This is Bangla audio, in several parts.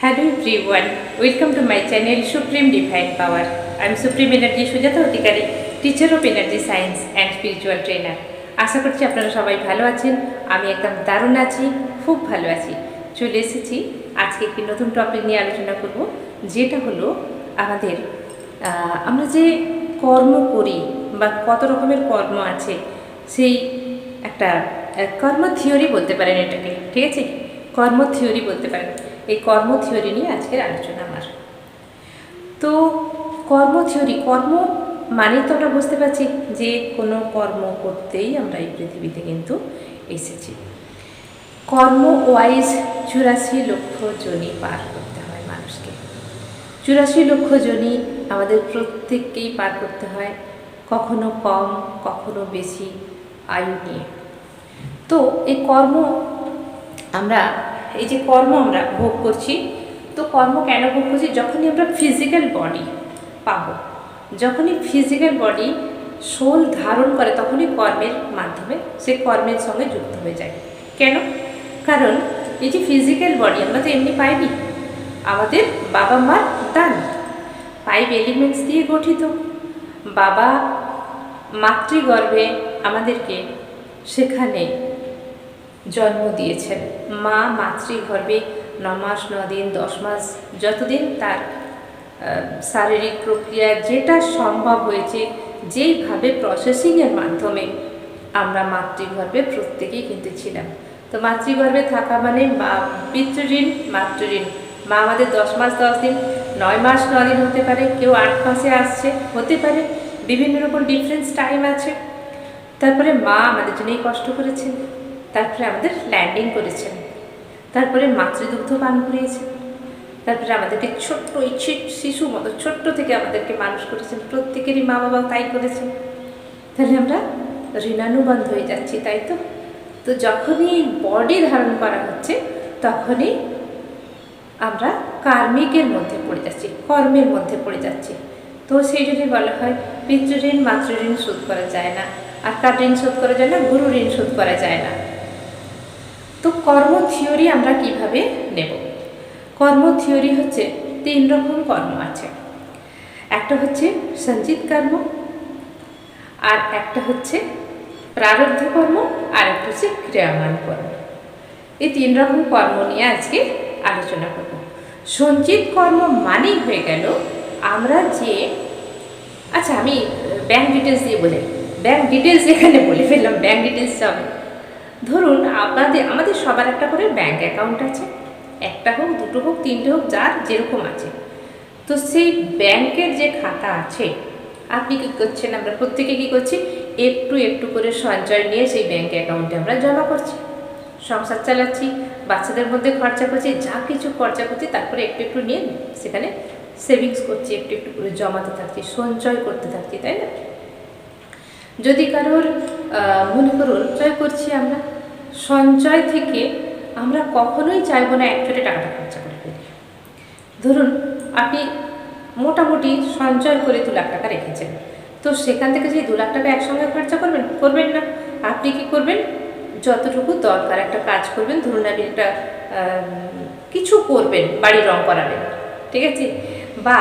Hello everyone, welcome to my channel Supreme Divine Power. I am Supreme Energy Sujata Otikari, teacher of Energy Science and Spiritual Trainer. আশা করছি আপনারা সবাই ভালো আছেন। আমি একদম দারুণ আছি, খুব ভালো আছি। চলে এসেছি আজকে একটি নতুন টপিক নিয়ে আলোচনা করব, যেটা হলো আমাদের আমরা যে কর্ম করি বা কত রকমের কর্ম আছে, সেই একটা কর্ম থিওরি বলতে পারেন এটাকে, ঠিক আছে? কর্ম থিওরি বলতে পারেন। এই কর্ম থিওরি নিয়ে আজকের আলোচনা আমার। তো কর্ম থিওরি, কর্ম মানে তো আমরা বুঝতে পারছি যে কোনো কর্ম করতেই আমরা এই পৃথিবীতে কিন্তু এসেছি। কর্ম ওয়াইজ 84 লক্ষ যোনি পার করতে হয় মানুষকে। 84 লক্ষ যোনি আমাদের প্রত্যেককেই পার করতে হয়, কখনো কম কখনো বেশি আয়ু নিয়ে। তো এই কর্ম আমরা আমরা ভোগ করছি। তো কর্ম কেন ভোগ করছি? যখনই আমরা ফিজিক্যাল বডি পাবো, যখনই ফিজিক্যাল বডি সোল ধারণ করে, তখনই কর্মের মাধ্যমে সে কর্মের সঙ্গে যুক্ত হয়ে যায়। কেন? কারণ এই যে ফিজিক্যাল বডি আমরা তো এমনি পাইনি, আমাদের বাবা মার দান। 5 এলিমেন্টস দিয়ে গঠিত। বাবা মাতৃগর্ভে আমাদেরকে সেখানে জন্ম দিয়েছেন। মা মাতৃগর্ভে 9 মাস 9 দিন 10 মাস যতদিন তার শারীরিক প্রক্রিয়া যেটা সম্ভব হয়েছে, যেইভাবে প্রসেসিংয়ের মাধ্যমে আমরা মাতৃগর্ভে প্রত্যেকেই কিন্তু ছিলাম। তো মাতৃগর্ভে থাকা মানে পিতৃঋণ মাতৃঋণ। মা আমাদের 10 মাস 10 দিন 9 মাস 9 দিন হতে পারে, কেউ 8 মাসে আসছে হতে পারে, বিভিন্ন রকম ডিফারেন্স টাইম আছে। তারপরে মা আমাদের জন্যই কষ্ট করেছেন, তারপরে আমাদের ল্যান্ডিং করেছেন, তারপরে মাতৃদুগ্ধ পান করিয়েছেন, তারপরে আমাদেরকে ছোট্ট শিশু মতো ছোট্ট থেকে আমাদেরকে মানুষ করেছেন। প্রত্যেকেরই মা বাবা তাই করেছেন। তাহলে আমরা ঋণানুবন্ধ হয়ে যাচ্ছি, তাই তো? তো যখনই বডি ধারণ করা হচ্ছে, তখনই আমরা কার্মিকের মধ্যে পড়ে যাচ্ছি, কর্মের মধ্যে পড়ে যাচ্ছি। তো সেই জন্যই বলা হয় পিতৃঋণ মাতৃঋণ শোধ করা যায় না। আর কার ঋণ শোধ করা যায় না? গুরু ঋণ শোধ করা যায় না। তো কর্ম থিওরি আমরা কিভাবে নেব? কর্ম থিওরি হচ্ছে 3 রকম কর্ম আছে। একটা হচ্ছে সঞ্চিত কর্ম, আর একটা হচ্ছে প্রারব্ধ কর্ম, আর একটা হচ্ছে ক্রিয়ামান কর্ম। এই 3 রকম কর্ম নিয়ে আজকে আলোচনা করব। সঞ্চিত কর্ম মানেই হয়ে গেল আমরা যে, আচ্ছা আমি ব্যাংক ডিটেলস দিয়ে বলি, ব্যাংক ডিটেলস এখানে বলে ফেললাম, ব্যাংক ডিটেলস হবে। ধরুন আমাদের সবার একটা করে ব্যাংক অ্যাকাউন্ট আছে, একটা হোক, দুটো হোক, 3টে হোক, যার যেরকম আছে। তো সেই ব্যাংকের যে খাতা আছে, আপনি কী করছেন? আমরা প্রত্যেকে কী করছি? একটু একটু করে সঞ্চয় নিয়ে সেই ব্যাংক অ্যাকাউন্টে আমরা জমা করছি, সংসার চালাচ্ছি, বাচ্চাদের মধ্যে খরচা করছি, যা কিছু খরচা করছি, তারপরে একটু একটু নিয়ে সেখানে সেভিংস করছি, একটু একটু করে জমাতে থাকছি, সঞ্চয় করতে থাকছি, তাই না? যদি কারোর মনে করুন সঞ্চয় করছি, আমরা সঞ্চয় থেকে আমরা কখনোই চাইবো না একচোটে টাকাটা খরচা করে ফেলি। ধরুন আপনি মোটামুটি সঞ্চয় করে 2 লাখ টাকা রেখেছেন, তো সেখান থেকে যে 2 লাখ টাকা একসঙ্গে খরচা করবেন না। আপনি কি করবেন? যতটুকু দরকার একটা কাজ করবেন। ধরুন আপনি একটা কিছু করবেন, বাড়ি রং করাবেন, ঠিক আছে, বা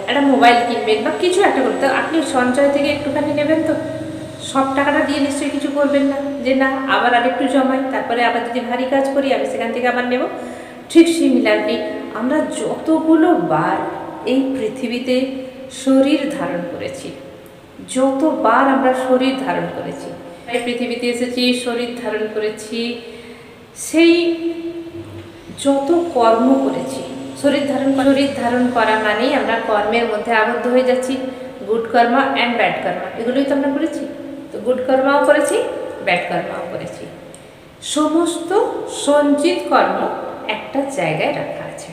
একটা মোবাইল কিনবেন, বা কিছু একটা করতে, আপনি সঞ্চয় থেকে একটুখানি নেবেন। তো সব টাকাটা দিয়ে নিশ্চয়ই কিছু করবেন না, যে না আবার আরেকটু জমাই, তারপরে আবার যদি ভারী কাজ করি আমি সেখান থেকে আবার নেব। ঠিক সিমিলারলি আমরা যতগুলো বার এই পৃথিবীতে শরীর ধারণ করেছি, যতবার আমরা শরীর ধারণ করেছি, এই পৃথিবীতে এসেছি, শরীর ধারণ করেছি, সেই যত কর্ম করেছি, শরীর ধারণ করা মানেই আমরা কর্মের মধ্যে আবদ্ধ হয়ে যাচ্ছি। গুড কর্মা অ্যান্ড ব্যাড কর্মা, এগুলোই তো আমরা করেছি। তো গুড কর্মাও করেছি, ব্যাড কর্মাও করেছি। সমস্ত সঞ্চিত কর্ম একটা জায়গায় রাখা আছে।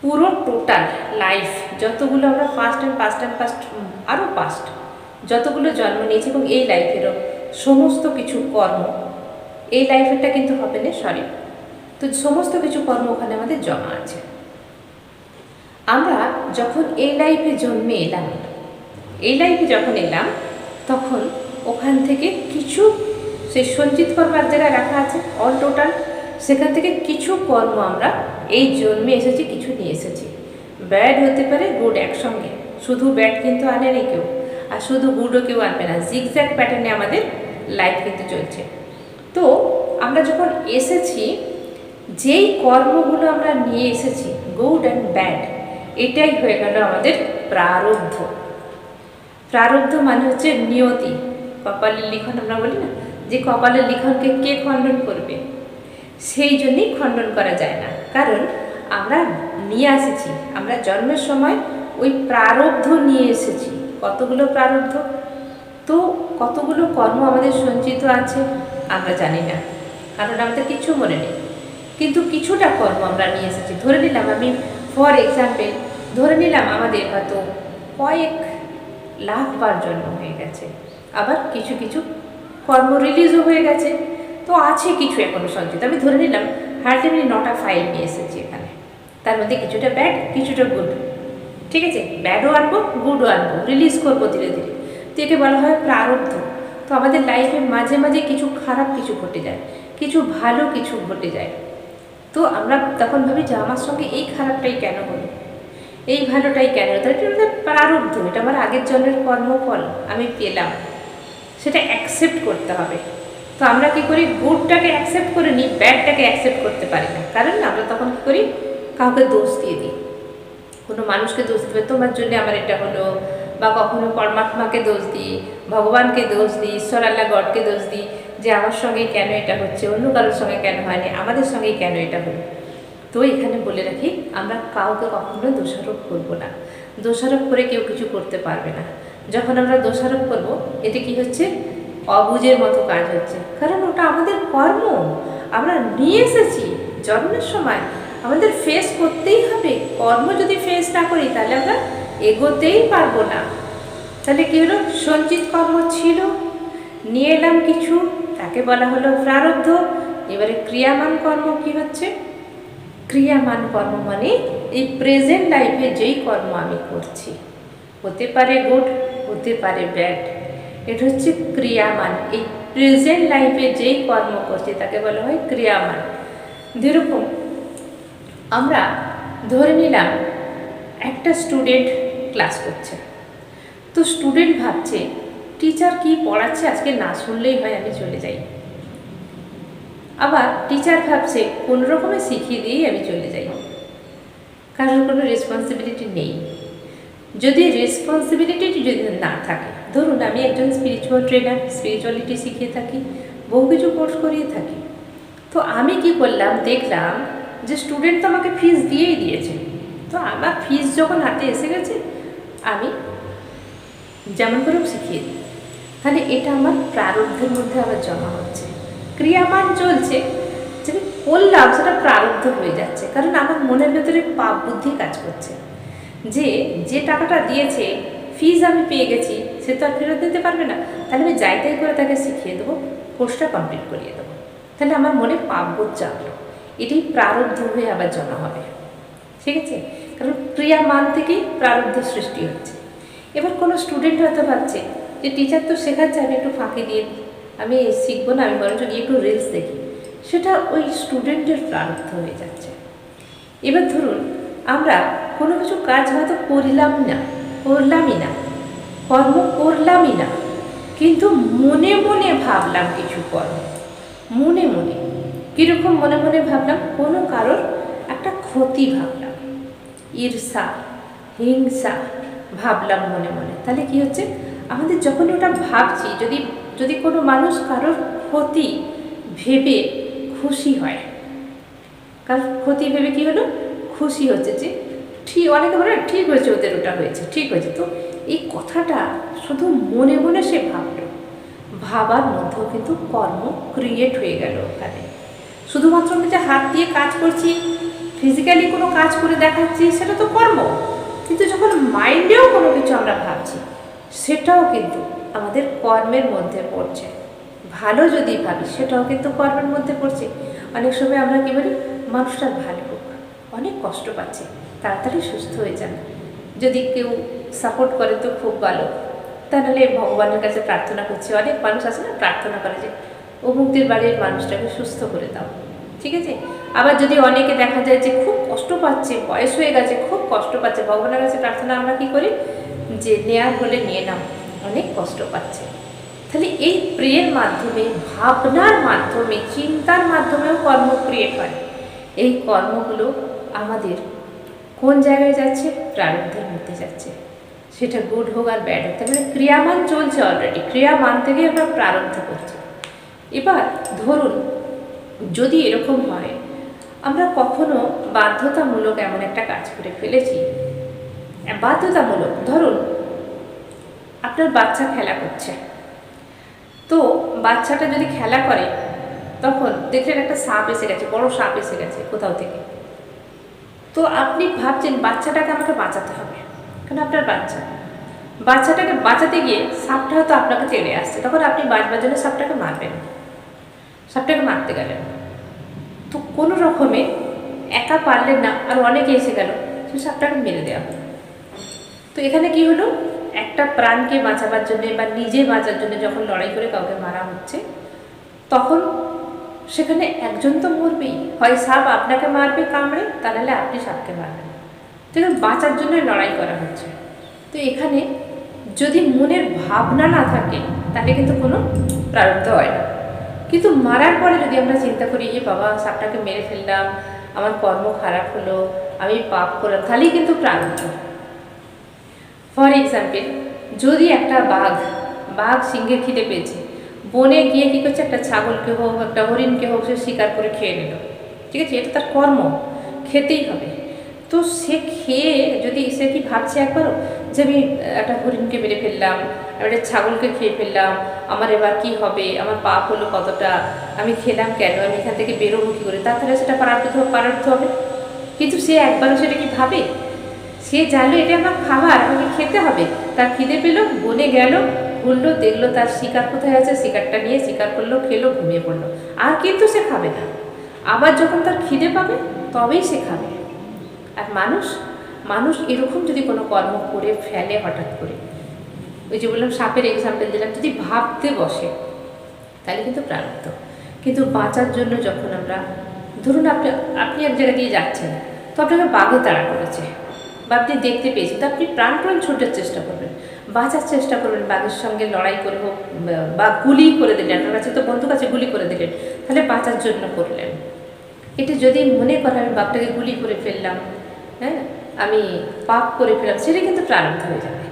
পুরো টোটাল লাইফ যতগুলো আমরা পাস্ট আরও পাস্ট যতগুলো জন্ম নিয়েছি, এবং এই লাইফেরও সমস্ত কিছু কর্ম, এই লাইফেরটা কিন্তু হবে না, সরি। তো সমস্ত কিছু কর্ম ওখানে আমাদের জমা আছে। আমরা যখন এই লাইফে জন্মে এলাম, এই লাইফে যখন এলাম, তখন ওখান থেকে কিছু সেই সঞ্চিত কর্ম এক জায়গায় রাখা আছে, অল টোটাল সেখান থেকে কিছু কর্ম আমরা এই জন্মে এসেছি, কিছু নিয়ে এসেছি। ব্যাড হতে পারে, গুড একসঙ্গে। শুধু ব্যাড কিন্তু আনেনি কেউ, আর শুধু গুডও কেউ আনবে না। জিগজ্যাগ প্যাটার্নে আমাদের লাইফ কিন্তু চলছে। তো আমরা যখন এসেছি, যেই কর্মগুলো আমরা নিয়ে এসেছি, গুড অ্যান্ড ব্যাড, এটাই হয়ে গেল আমাদের প্রারব্ধ। প্রারব্ধ মানে হচ্ছে নিয়তি, কপালের লিখন আমরা বলি না, যে কপালের লিখনকে কে খণ্ডন করবে? সেই জন্যই খণ্ডন করা যায় না, কারণ আমরা নিয়ে এসেছি, আমরা জন্মের সময় ওই প্রারব্ধ নিয়ে এসেছি। কতগুলো প্রারব্ধ, তো কতগুলো কর্ম আমাদের সঞ্চিত আছে আমরা জানি না, কারণ আমাদের কিছু মনে নেই। কিন্তু কিছুটা কর্ম আমরা নিয়ে এসেছি। ধরে নিলাম, আমি ফর এক্সাম্পল ধরে নিলাম আমাদের হয়তো কয়েক লাখ বার জন্ম হয়ে গেছে, আবার কিছু কিছু কর্ম রিলিজও হয়ে গেছে, তো আছে কিছু এখনো সঞ্চিত। আমি ধরে নিলাম হার্ডলি 9টা ফাইল নিয়ে এসেছি এখানে, তার মধ্যে কিছুটা ব্যাড, কিছুটা গুড। ঠিক আছে, ব্যাডও আনবো, গুডও আনবো, রিলিজ করবো ধীরে ধীরে। তো একে বলা হয় প্রারব্ধ। তো আমাদের লাইফে মাঝে মাঝে কিছু খারাপ কিছু ঘটে যায়, কিছু ভালো কিছু ঘটে যায়। তো আমরা তখন ভাবি যে আমার সঙ্গে এই খারাপটাই কেন হলো, এই ভালোটাই কেন হলো? এটা আমাদের প্রারব্ধ, এটা আমার আগের জন্মের কর্মফল, আমি পেলাম, সেটা অ্যাকসেপ্ট করতে হবে। তো আমরা কী করি, গুডটাকে অ্যাকসেপ্ট করে নিই, ব্যাডটাকে অ্যাকসেপ্ট করতে পারি না। কারণ আমরা তখন কী করি, কাউকে দোষ দিয়ে দিই, কোনো মানুষকে দোষ দেবে, তোমার জন্য আমার এটা হলো, বা কখনো পরমাত্মাকে দোষ দিই, ভগবানকে দোষ দিই, ঈশ্বর আল্লাহ গডকে দোষ দিই, যে আমার সঙ্গেই কেন এটা হচ্ছে, অন্য কারোর সঙ্গে কেন হয়নি, আমাদের সঙ্গেই কেন এটা হলো। তো এখানে বলে রাখি, আমরা কাউকে কখনো দোষারোপ করব না। দোষারোপ করে কেউ কিছু করতে পারবে না। যখন আমরা দোষারোপ করব, এতে কি হচ্ছে, অবুঝের মতো কাজ হচ্ছে, কারণ ওটা আমাদের কর্ম, আমরা নিয়ে এসেছি জন্মের সময়, আমাদের ফেস করতেই হবে। কর্ম যদি ফেস না করি তাহলে আমরা এগোতেই পারবো না। তাহলে কী হলো, সঞ্চিত কর্ম ছিল, নিয়ে এলাম কিছু, তাকে বলা হলো প্রারব্ধ। এবারে ক্রিয়ামান কর্ম কি হচ্ছে, ক্রিয়ামান কর্ম মানে এই প্রেজেন্ট লাইফে যেই কর্ম আমি করছি, হতে পারে গুড, হতে পারে ব্যাড, এটা হচ্ছে ক্রিয়ামান। এই প্রেজেন্ট লাইফে যেই কর্ম করছি তাকে বলা হয় ক্রিয়ামান। যেরকম আমরা ধরে নিলাম একটা স্টুডেন্ট ক্লাস করছে, তো স্টুডেন্ট ভাবছে টিচার কি পড়াচ্ছে আজকে না শুনলেই হয়, আমি চলে যাই। আবার টিচার ভাবছে কোনো রকমে শিখিয়ে দিয়েই আমি চলে যাই, কারোর কোনো রেসপন্সিবিলিটি নেই। যদি রেসপন্সিবিলিটি যদি না থাকে, ধরুন আমি একজন স্পিরিচুয়াল ট্রেনার, স্পিরিচুয়ালিটি শিখিয়ে থাকি, বহু কিছু কোর্স করিয়ে থাকি। তো আমি কি করলাম, দেখলাম যে স্টুডেন্ট তো আমাকে ফিস দিয়েই দিয়েছে, তো আমার ফিস যখন হাতে এসে গেছে আমি যেমন করে শিখিয়ে দিই। তাহলে এটা আমার প্রারব্ধের মধ্যে আবার জমা হচ্ছে, ক্রিয়ামান চলছে, যেটা করলাম সেটা প্রারব্ধ হয়ে যাচ্ছে। কারণ আমার মনের ভেতরে পাপ বুদ্ধি কাজ করছে, যে যে টাকাটা দিয়েছে, ফিজ আমি পেয়ে গেছি, সে তো আর ফেরত দিতে পারবে না, তাহলে আমি যাই তাই করে তাকে শিখিয়ে দেবো, কোর্সটা কমপ্লিট করিয়ে দেবো। তাহলে আমার মনে পাপ বোধ জাগলো, এটাই প্রারব্ধ হয়ে আবার জমা হবে। ঠিক আছে, কারণ ক্রিয়ামান থেকেই প্রারব্ধ সৃষ্টি হচ্ছে। এবার কোনো স্টুডেন্ট হয়তো ভাবছে যে টিচার তো শেখাচ্ছে, আমি একটু ফাঁকি দিয়ে দিই, আমি শিখবো না, আমি বরঞ্চ গিয়ে একটু রিলস দেখি, সেটা ওই স্টুডেন্টের প্রারব্ধ হয়ে যাচ্ছে। এবার ধরুন আমরা কোনো কিছু কাজ হয়তো করলামই না, কর্ম করলামই না, কিন্তু মনে মনে ভাবলাম কিছু কর্ম, মনে মনে। কীরকম মনে মনে ভাবলাম, কোনো কারোর একটা ক্ষতি ভাবলাম, ঈর্ষা হিংসা ভাবলাম মনে মনে। তাহলে কি হচ্ছে, আমাদের যখন ওটা ভাবছি, যদি কোনো মানুষ কারোর ক্ষতি ভেবে খুশি হয়, কারোর ক্ষতি ভেবে কি হলো, খুশি হচ্ছে, যে ঠিক, অনেকে বলে ঠিক হয়েছে, ওদের ওটা হয়েছে, ঠিক হয়েছে। তো এই কথাটা শুধু মনে মনে সে ভাবলো, ভাবার মধ্যেও কিন্তু কর্ম ক্রিয়েট হয়ে গেল ওখানে। শুধুমাত্র আমি যে হাত দিয়ে কাজ করছি, ফিজিক্যালি কোনো কাজ করে দেখাচ্ছি, সেটা তো কর্ম, কিন্তু যখন মাইন্ডেও কোনো কিছু আমরা ভাবছি, সেটাও কিন্তু আমাদের কর্মের মধ্যে পড়ছে। ভালো যদি ভাবি, সেটাও কিন্তু কর্মের মধ্যে পড়ছে। অনেক সময় আমরা কী বলি, মানুষটার ভালো হোক, অনেক কষ্ট পাচ্ছে, তাড়াতাড়ি সুস্থ হয়ে যান। যদি কেউ সাপোর্ট করে তো খুব ভালো, তাহলে ভগবানের কাছে প্রার্থনা করছি। অনেক মানুষ আছে না, প্রার্থনা করে যে অমুকদের বাড়ির মানুষটাকে সুস্থ করে দাও, ঠিক আছে। আবার যদি অনেকে দেখা যায় যে খুব কষ্ট পাচ্ছে, বয়স হয়ে গেছে, খুব কষ্ট পাচ্ছে, ভগবানের কাছে প্রার্থনা আমরা কী করি যে নেয়ার হলে নিয়ে নাও, অনেক কষ্ট পাচ্ছে। তাহলে এই প্রেয়ের মাধ্যমে, ভাবনার মাধ্যমে, চিন্তার মাধ্যমেও কর্ম ক্রিয়েট হয়। এই কর্মগুলো আমাদের কোন জায়গায় যাচ্ছে? প্রারব্ধের মধ্যে যাচ্ছে। সেটা গুড হোক আর ব্যাড হোক, তাহলে ক্রিয়ামান চলছে অলরেডি, ক্রিয়ামান থেকেই আমরা প্রারব্ধ করছি। এবার ধরুন যদি এরকম হয় আমরা কখনো বাধ্যতামূলক এমন একটা কাজ করে ফেলেছি, বাধ্যতামূলক, ধরুন আপনার বাচ্চা খেলা করছে, তো বাচ্চাটা যদি খেলা করে তখন দেখলেন একটা সাপ এসে গেছে, বড় সাপ এসে গেছে কোথাও থেকে, তো আপনি ভাবছেন বাচ্চাটাকে আমাকে বাঁচাতে হবে, কারণ আপনার বাচ্চাটাকে বাঁচাতে গিয়ে সাপটা হয়তো আপনাকে তেড়ে আসছে, তখন আপনি বাঁচবার জন্য সাপটাকে মারবেন, সাপটাকে মারতে গেলেন, তো কোনো রকমে একা পারলেন না, আর অনেকে এসে গেল, সে সাপটাকে মেরে দেওয়া হলো। তো এখানে কি হলো, একটা প্রাণকে বাঁচাবার জন্য বা নিজে বাঁচার জন্য যখন লড়াই করে কাউকে মারা হচ্ছে, তখন সেখানে একজন তো মরবেই, হয় সাপ আপনাকে মারবে কামড়ে, তা নাহলে আপনি সাপকে মারবেন, তো বাঁচার জন্য লড়াই করা হচ্ছে। তো এখানে যদি মনের ভাবনা না থাকে তাহলে কিন্তু কোনো প্রারব্ধ হয় না। কিন্তু মারার পরে যদি আমরা চিন্তা করি যে বাবা সাপটাকে মেরে ফেললাম, আমার কর্ম খারাপ হলো, আমি পাপ করলাম, তাহলেই কিন্তু প্রারব্ধ। ফর এক্সাম্পল, যদি একটা বাঘ সিংহের খিদে পেয়েছে, বনে গিয়ে কী করছে, একটা ছাগলকে হোক একটা হরিণকে হোক সে শিকার করে খেয়ে নিল, ঠিক আছে, এটা তার কর্ম, খেতেই হবে। তো সে খেয়ে যদি সে কি ভাবছে একবারও যে আমি একটা হরিণকে মেরে ফেললাম, একটা ছাগলকে খেয়ে ফেললাম, আমার এবার কি হবে, আমার পাপ হলো কতটা, আমি খেলাম কেন, আমি এখান থেকে বেরোবো কী করে, তাহলে সেটা প্রারব্ধ হবে। কিন্তু সে একবারও সেটা কি ভাবে? সে জানলো এটা আমার খাবার, আমাকে খেতে হবে, তার খিদে পেল, বনে গেল, ঘুরলো, দেখলো তার শিকার কোথায় আছে, শিকারটা নিয়ে শিকার করলো, খেলো, ঘুমিয়ে পড়লো, আর কিন্তু সে খাবে না। আবার যখন তার খিদে পাবে তবেই সে খাবে। আর মানুষ এরকম যদি কোনো কর্ম করে ফেলে হঠাৎ করে, ওই যে বললাম সাপের এক্সাম্পল দিলাম, যদি ভাবতে বসে তাহলে কিন্তু প্রারব্ধ। কিন্তু বাঁচার জন্য যখন আমরা, ধরুন আপনি এক জায়গা দিয়ে যাচ্ছেন, তো আপনাকে বাঘে তাড়া করেছে বা আপনি দেখতে পেয়েছেন, তো আপনি প্রাণপণ ছুটার চেষ্টা করবেন, বাঁচার চেষ্টা করবেন, বাঘের সঙ্গে লড়াই করে হোক বা গুলি করে দিলেন, আপনার কাছে তো বন্ধু কাছে গুলি করে দিলেন, তাহলে বাঁচার জন্য করলেন। এটা যদি মনে করে আমি বাঘটাকে গুলি করে ফেললাম, হ্যাঁ আমি পাপ করে ফেললাম, সেটা কিন্তু প্রারব্ধ হয়ে যাবে।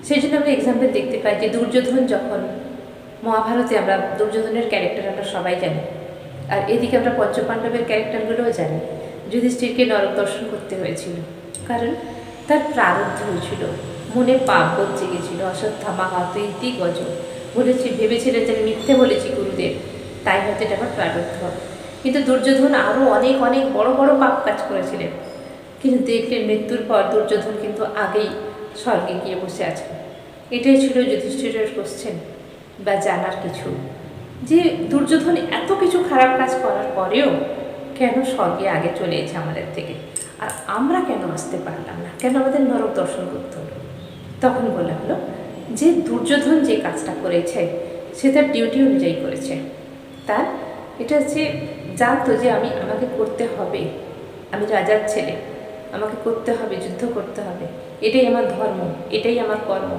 সেই জন্য আমরা এক্সাম্পল দেখতে পাই যে দুর্যোধন যখন মহাভারতে, আমরা দুর্যোধনের ক্যারেক্টার আমরা সবাই জানি, আর এদিকে আমরা পঞ্চপাণ্ডবের ক্যারেক্টারগুলোও জানি। যুধিষ্ঠিরকে নরক দর্শন করতে হয়েছিল, কারণ তার প্রারব্ধ হয়েছিল, মনে পাপ বোধ জেগেছিল, অশ্বত্থামা হয়তো ইতি গজ ভেবেছিলেন যে আমি মিথ্যে বলেছি গুরুদেব, তাই হয়তো এটা আমার প্রারব্ধ হবে। কিন্তু দুর্যোধন আরও অনেক অনেক বড় বড় পাপ কাজ করেছিলেন, কিন্তু দেখলেন মৃত্যুর পর দুর্যোধন কিন্তু আগেই স্বর্গে গিয়ে বসে আছেন। এটাই ছিল যুধিষ্ঠিরের কোশ্চেন বা জানার কিছু, যে দুর্যোধন এত কিছু খারাপ কাজ করার পরেও কেন স্বর্গে আগে চলে এসেছে আমাদের থেকে, আর আমরা কেন আসতে পারলাম না, কেন আমাদের নরক দর্শন করতে হলো? তখন বলা হলো যে দুর্যোধন যে কাজটা করেছে সে তার ডিউটি অনুযায়ী করেছে, তার এটা হচ্ছে জানতো যে আমাকে করতে হবে, আমি রাজার ছেলে, আমাকে করতে হবে, যুদ্ধ করতে হবে, এটাই আমার ধর্ম, এটাই আমার কর্ম,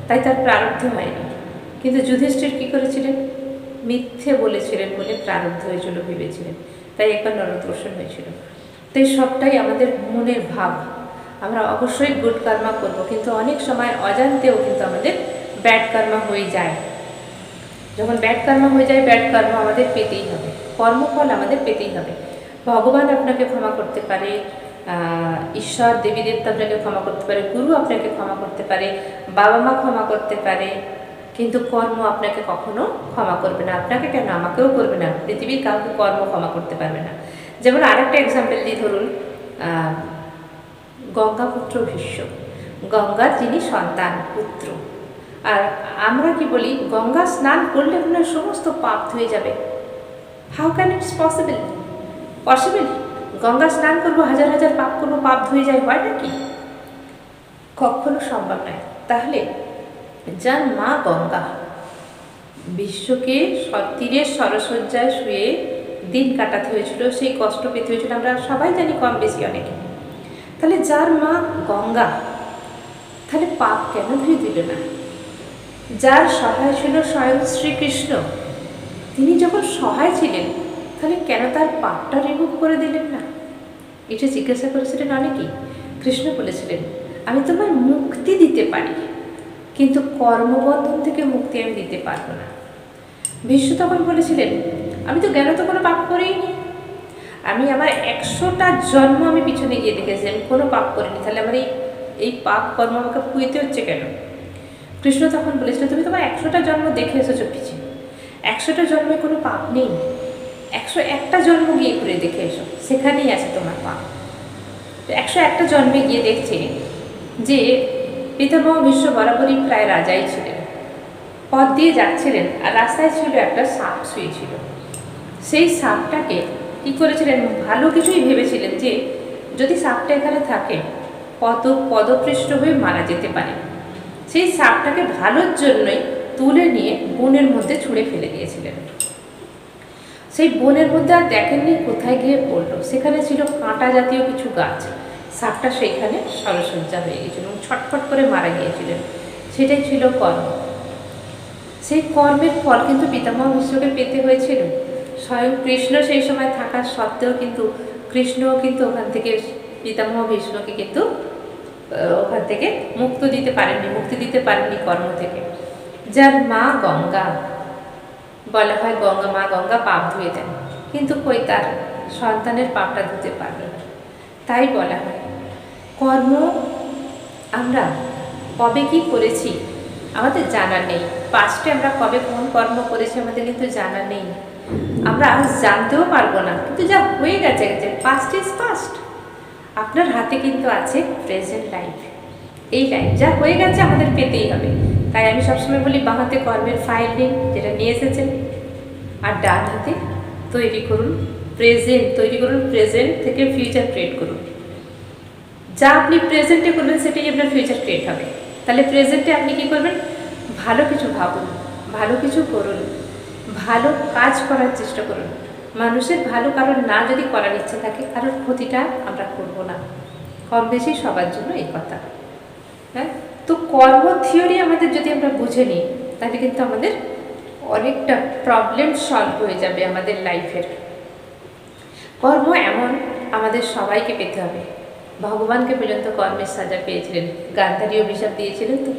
তাই তার প্রারব্ধ হয়নি। কিন্তু যুধিষ্ঠির কী করেছিলেন? মিথ্যে বলেছিলেন বলে প্রারব্ধ হয়েছিল ভেবেছিলেন, তাই একবার নরকদর্শন হয়েছিল। তাই সবটাই আমাদের মনের ভাব। আমরা অবশ্যই গুড কর্মা করবো, কিন্তু অনেক সময় অজান্তেও কিন্তু আমাদের ব্যাড কর্মা হয়ে যায়। যখন ব্যাড কর্মা হয়ে যায়, ব্যাড কর্ম আমাদের পেতেই হবে, কর্মফল আমাদের পেতেই হবে। ভগবান আপনাকে ক্ষমা করতে পারে, ঈশ্বর দেবী দেবতা আপনাকে ক্ষমা করতে পারে, গুরু আপনাকে ক্ষমা করতে পারে, বাবা মা ক্ষমা করতে পারে, কিন্তু কর্ম আপনাকে কখনো ক্ষমা করবে না। আপনাকে কেন, আমাকেও করবে না, পৃথিবীর কাউকে কর্ম ক্ষমা করতে পারবে না। যেমন আরেকটা এক্সাম্পল দিই, ধরুন গঙ্গাপুত্র ভীষ্ম, গঙ্গার যিনি সন্তান পুত্র, আর আমরা কি বলি গঙ্গা স্নান করলে আপনার সমস্ত পাপ ধুয়ে যাবে। How can it's possible? Ganga স্নান করবো, হাজার হাজার পাপ করবো, পাপ ধুয়ে যায়, হয় নাকি? কখনো সম্ভব নয়। তাহলে যার মা গঙ্গা বিশ্বকে তীরের সরসজ্জায় শুয়ে দিন কাটাতে হয়েছিল, সেই কষ্ট পেতে হয়েছিল আমরা সবাই জানি কম বেশি অনেকে। তাহলে যার মা গঙ্গা, তাহলে পাপ কেন ধুয়ে দিল না? যার সহায় ছিল স্বয়ং শ্রীকৃষ্ণ, তিনি যখন সহায় ছিলেন তাহলে কেন তার পাপটা রিমুভ করে দিলেন না? এটা জিজ্ঞাসা করেছিলেন অনেকেই। কৃষ্ণ বলেছিলেন, আমি তোমার মুক্তি দিতে পারি, কিন্তু কর্মবন্ধন থেকে মুক্তি আমি দিতে পারবো না। বিষ্ণু তখন বলেছিলেন, আমি তো জ্ঞান তো কোনো পাপ করিনি, আমি আমার 100টা জন্ম আমি পিছনে গিয়ে দেখেছি আমি কোনো পাপ করিনি, তাহলে আমার এই পাপ কর্ম আমাকে পুইতে হচ্ছে কেন? কৃষ্ণ তখন বলেছিল, তুমি তোমার 100টা জন্ম দেখে এসেছো পিছিয়ে, 100টা জন্মে কোনো পাপ নেই, 101টা জন্ম গিয়ে ঘুরে দেখে এসো, সেখানেই আছে তোমার পাপ। 101টা জন্মে গিয়ে দেখছে যে পিতামহ ভীষ্ম বরাবরই প্রায় রাজাই ছিলেন, পথ দিয়ে যাচ্ছিলেন আর রাস্তায় ছিল একটা সাপ শুয়েছিল। সেই সাপটাকে কী করেছিলেন, ভালো কিছুই ভেবেছিলেন যে যদি সাপটা এখানে থাকে পদপৃষ্ট হয়ে মারা যেতে পারে। সেই সাপটাকে ভালোর জন্যই তুলে নিয়ে বনের মধ্যে ছুঁড়ে ফেলে দিয়েছিলেন। সেই বনের মধ্যে আর দেখেননি কোথায় গিয়ে পড়লো, সেখানে ছিল কাঁটা জাতীয় কিছু গাছ, সাপটা সেইখানে সরসজ্জা হয়ে গিয়েছিল এবং ছটফট করে মারা গিয়েছিলেন। সেটাই ছিল কর্ম। সেই কর্মের ফল কিন্তু পিতামহ ভীষ্মকে পেতে হয়েছিল। স্বয়ং কৃষ্ণ সেই সময় থাকার সত্ত্বেও কিন্তু কৃষ্ণও কিন্তু ওখান থেকে পিতামহ ভীষ্মকে কিন্তু ওখান থেকে মুক্তি দিতে পারেননি কর্ম থেকে। যার মা গঙ্গা, বলা হয় গঙ্গা মা গঙ্গা পাপ ধুয়ে দেন, কিন্তু কই তার সন্তানের পাপটা ধুতে পারল না। তাই বলা হয় কর্ম আমরা কবে কি করেছি আমাদের জানা নেই, পাস্টে আমরা কবে কোন কর্ম করেছি আমাদের কিন্তু জানা নেই, আমরা আজ জানতেও পারবো না, কিন্তু যা হয়ে গেছে পাস্ট ইজ পাস্ট। আপনার হাতে কিন্তু আছে প্রেজেন্ট লাইফ, এই লাইফ যা হয়ে গেছে আমাদের পেতেই হবে। তাই আমি সবসময় বলি, বাঁ হাতে কর্মের ফাইল নিন যেটা নিয়ে এসেছেন, আর ডান হাতে তৈরি করুন প্রেজেন্ট থেকে ফিউচার ক্রিয়েট করুন। যা আপনি প্রেজেন্টে করবেন সেটাই আপনার ফিউচার ক্রিয়েট হবে। তাহলে প্রেজেন্টে আপনি কী করবেন, ভালো কিছু ভাবুন, ভালো কিছু করুন, ভালো কাজ করার চেষ্টা করুন। মানুষের ভালো কারণ না যদি করার ইচ্ছা থাকে, কারোর ক্ষতিটা আমরা করব না, কম বেশি সবার জন্য এই কথা। হ্যাঁ, তো কর্ম থিওরি আমাদের যদি আমরা বুঝে নিই তাহলে কিন্তু আমাদের অনেকটা প্রবলেম সলভ হয়ে যাবে আমাদের লাইফের। কর্ম এমন আমাদের সবাইকে পেতে হবে। ভগবানকে পর্যন্ত কর্মের সাজা পেয়েছিলেন, গান্ধারী অভিশাপ দিয়েছিলেন তো,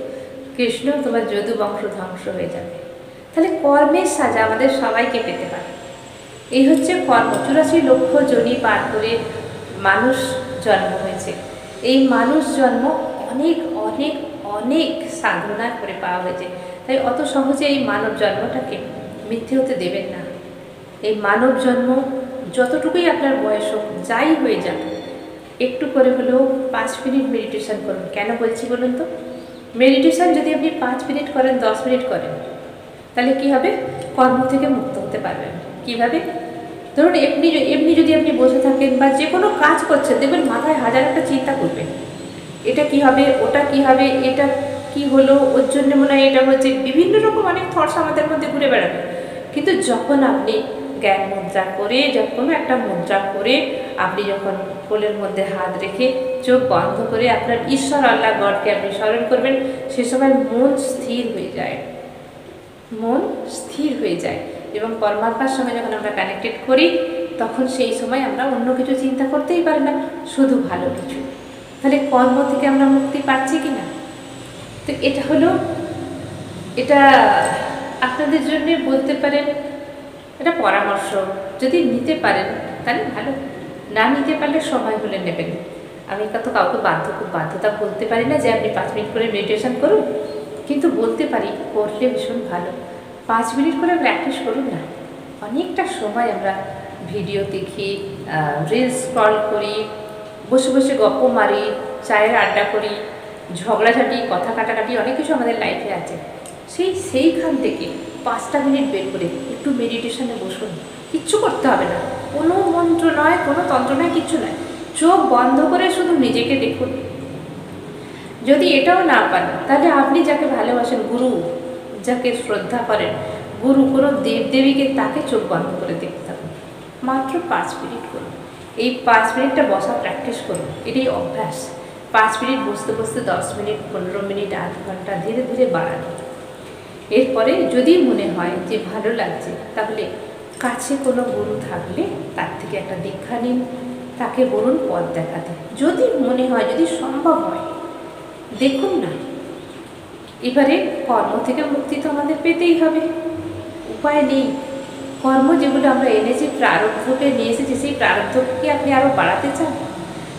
কৃষ্ণ তোমার যদু বংশ ধ্বংস হয়ে যাবে। তাহলে কর্মের সাজা আমাদের সবাইকে পেতে পারে। এই হচ্ছে কর্ম। 84 লক্ষ যোনি পার করে মানুষ জন্ম হয়েছে। এই মানুষ জন্ম অনেক অনেক অনেক সাধনা করে পাওয়া হয়েছে। তাই অত সহজে এই মানব জন্মটাকে মিথ্যে হতে দেবেন না। এই মানব জন্ম যতটুকুই আপনার বয়স হোক, যাই হয়ে যাক, একটু করে হলেও 5 মিনিট মেডিটেশন করুন। কেন বলছি বলুন তো? মেডিটেশন যদি আপনি 5 মিনিট করেন, 10 মিনিট করেন, তাহলে কি হবে, কর্ম থেকে মুক্ত হতে পারবেন। কিভাবে? ধরুন এমনি যদি আপনি বসে থাকেন বা যে কোনো কাজ করছেন, দেখবেন মাথায় হাজার একটা চিন্তা করবেন, এটা কি হবে, ওটা কি হবে, এটা কি হলো, ওর জন্য মনে হয় এটা হচ্ছে, বিভিন্ন রকম অনেক থটস আমাদের মধ্যে ঘুরে বেড়াবে। কিন্তু যখন আপনি জ্ঞান মুদ্রা করে, কোনো একটা মুদ্রা করে আপনি যখন কোলের মধ্যে হাত রেখে চোখ বন্ধ করে আপনার ঈশ্বর আল্লাহ গডকে আপনি স্মরণ করবেন, সে সময় মন স্থির হয়ে যায়, মন স্থির হয়ে যায়। এবং পরমাত্মার সঙ্গে যখন আমরা কানেক্টেড করি, তখন সেই সময় আমরা অন্য কিছু চিন্তা করতেই পারি না, শুধু ভালো কিছু। তাহলে কর্ম থেকে আমরা মুক্তি পাচ্ছি কি না? তো এটা আপনাদের জন্য বলতে পারেন, এটা পরামর্শ। যদি নিতে পারেন তাহলে ভালো, না নিতে পারলে সময় হলে নেবেন। আমি তো কাউকে বাধ্যতা বলতে পারি না যে আপনি 5 মিনিট করে মেডিটেশন করুন, কিন্তু বলতে পারি করলে ভীষণ ভালো। 5 মিনিট করে প্র্যাকটিস করুন না। অনেকটা সময় আমরা ভিডিও দেখি, রিলস স্ক্রল করি, বসে বসে গপ্প মারি, চায়ের আড্ডা করি, ঝগড়াঝাটি, কথা কাটাকাটি, অনেক কিছু আমাদের লাইফে আছে। সেইখান থেকে 5টা মিনিট বের করে একটু মেডিটেশনে বসুন। কিচ্ছু করতে হবে না, কোনো মন্ত্র নয়, কোনো তন্ত্র নয়, কিচ্ছু নয়। চোখ বন্ধ করে শুধু নিজেকে দেখুন। যদি এটাও না পান, তাহলে আপনি যাকে ভালোবাসেন, গুরু যাকে শ্রদ্ধা করেন, গুরু কোনো দেবদেবীকে, তাকে চোখ বন্ধ করে দেখতে থাকুন। মাত্র 5 মিনিট করুন। এই 5 মিনিটটা বসা প্র্যাকটিস করুন, এটাই অভ্যাস। 5 মিনিট বসতে বসতে 10 মিনিট, 15 মিনিট, আধ ঘন্টা ধীরে ধীরে বাড়ানো। এরপরে যদি মনে হয় যে ভালো লাগছে, তাহলে কাছে কোনো গুরু থাকলে তার থেকে একটা দীক্ষা নিন, তাকে বলুন পথ দেখাতে। যদি মনে হয়, যদি সম্ভব হয়, দেখুন না। এবারে কর্ম থেকে মুক্তি তো আমাদের পেতেই হবে, উপায় নেই। কর্ম যেগুলো আমরা এনেছি, প্রারব্ধকে নিয়ে এসেছি, সেই প্রারব্ধকে কি আপনি আরও বাড়াতে চান,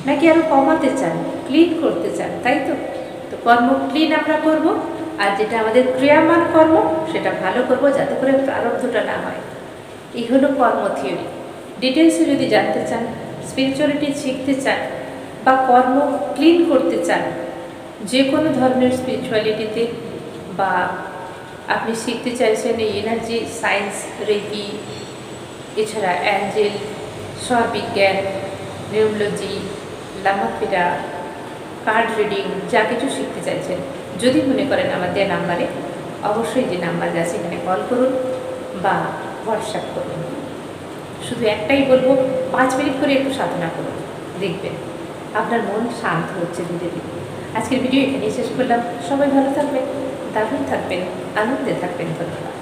নাকি আরও কমাতে চান, ক্লিন করতে চান, তাই তো? তো কর্ম ক্লিন আমরা করব, আর যেটা আমাদের ক্রিয়ামান কর্ম সেটা ভালো করব, যাতে করে প্রারব্ধটা না হয়। এই হলো কর্ম থিওরি। ডিটেলসে যদি জানতে চান, স্পিরিচুয়ালিটি শিখতে চান, বা কর্ম ক্লিন করতে চান, যে কোনো ধরনের স্পিরিচুয়ালিটিতে, বা আপনি শিখতে চাইছেন এই এনার্জি সায়েন্স, রেকি, এছাড়া অ্যাঞ্জেল, স্বরবিজ্ঞান, নিউরোলজি, লামাফেরা, কার্ড রিডিং, যা কিছু শিখতে চাইছেন, যদি মনে করেন আমার দেওয়া নাম্বারে, অবশ্যই যে নাম্বার আছে এখানে কল করুন বা হোয়াটসঅ্যাপ করুন। শুধু একটাই বলবো, 5 মিনিট করে একটু সাধনা করুন, দেখবেন আপনার মন শান্ত হচ্ছে ধীরে ধীরে। আজকের ভিডিও এখানেই শেষ করলাম। সবাই ভালো থাকবেন, দারুণ থাকবেন, আনন্দে থাকবেন। ধন্যবাদ।